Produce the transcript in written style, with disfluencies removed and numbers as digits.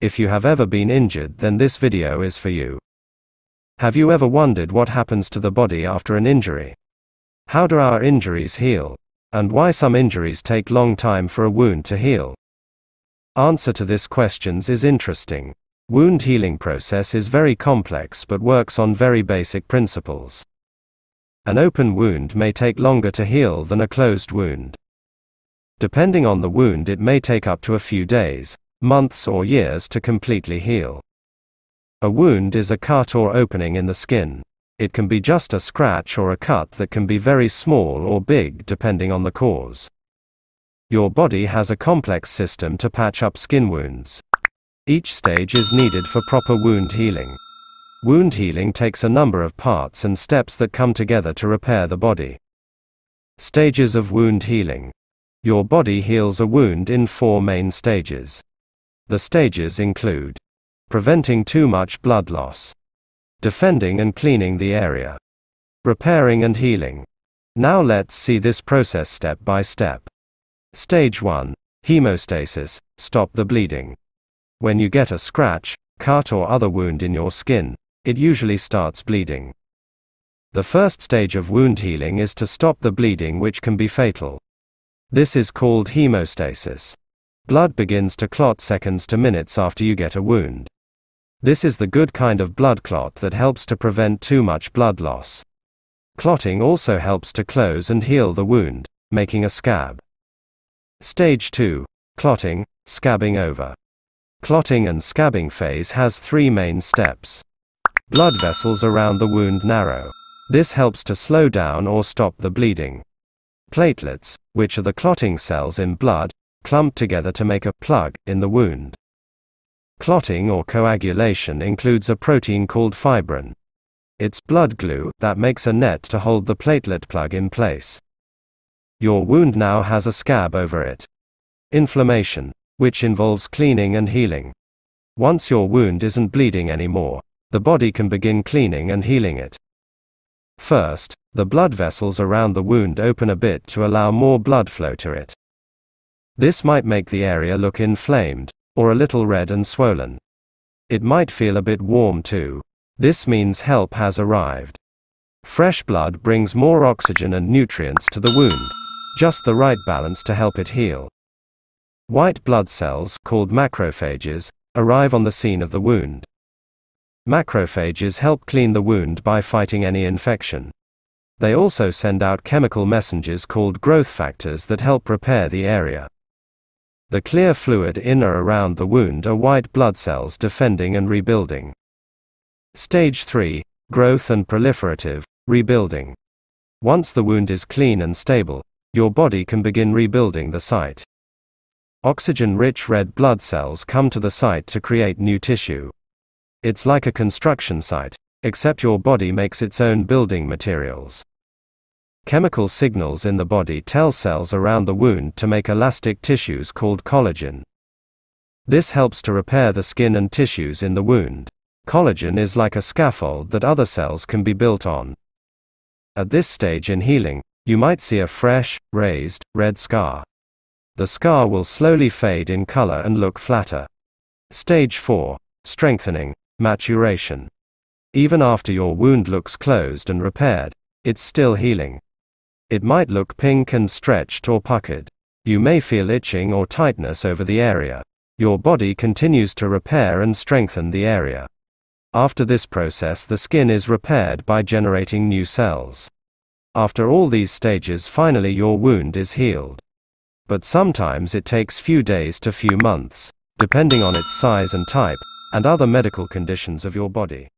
If you have ever been injured, then this video is for you. Have you ever wondered what happens to the body after an injury? How do our injuries heal? And why some injuries take long time for a wound to heal? Answer to these questions is interesting. Wound healing process is very complex but works on very basic principles. An open wound may take longer to heal than a closed wound. Depending on the wound, it may take up to a few days, months or years to completely heal. A wound is a cut or opening in the skin. It can be just a scratch or a cut that can be very small or big depending on the cause. Your body has a complex system to patch up skin wounds. Each stage is needed for proper wound healing. Wound healing takes a number of parts and steps that come together to repair the body. Stages of wound healing. Your body heals a wound in 4 main stages. The stages include preventing too much blood loss, defending and cleaning the area, repairing and healing. Now let's see this process step by step. Stage 1. Hemostasis, stop the bleeding. When you get a scratch, cut or other wound in your skin, it usually starts bleeding. The first stage of wound healing is to stop the bleeding, which can be fatal. This is called hemostasis. Blood begins to clot seconds to minutes after you get a wound. This is the good kind of blood clot that helps to prevent too much blood loss. Clotting also helps to close and heal the wound, making a scab. Stage 2. Clotting, scabbing over. Clotting and scabbing phase has 3 main steps. Blood vessels around the wound narrow. This helps to slow down or stop the bleeding. Platelets, which are the clotting cells in blood, clump together to make a plug in the wound. Clotting or coagulation includes a protein called fibrin. It's blood glue that makes a net to hold the platelet plug in place. Your wound now has a scab over it. Inflammation, which involves cleaning and healing. Once your wound isn't bleeding anymore, the body can begin cleaning and healing it. First, the blood vessels around the wound open a bit to allow more blood flow to it. This might make the area look inflamed, or a little red and swollen. It might feel a bit warm too. This means help has arrived. Fresh blood brings more oxygen and nutrients to the wound, just the right balance to help it heal. White blood cells, called macrophages, arrive on the scene of the wound. Macrophages help clean the wound by fighting any infection. They also send out chemical messengers called growth factors that help repair the area. The clear fluid in or around the wound are white blood cells defending and rebuilding. Stage 3. Growth and proliferative, rebuilding. Once the wound is clean and stable, your body can begin rebuilding the site. Oxygen-rich red blood cells come to the site to create new tissue. It's like a construction site, except your body makes its own building materials. Chemical signals in the body tell cells around the wound to make elastic tissues called collagen. This helps to repair the skin and tissues in the wound. Collagen is like a scaffold that other cells can be built on. At this stage in healing, you might see a fresh, raised, red scar. The scar will slowly fade in color and look flatter. Stage 4. Strengthening, maturation. Even after your wound looks closed and repaired, it's still healing. It might look pink and stretched or puckered. You may feel itching or tightness over the area. Your body continues to repair and strengthen the area. After this process, the skin is repaired by generating new cells. After all these stages, finally your wound is healed. But sometimes it takes few days to few months, depending on its size and type, and other medical conditions of your body.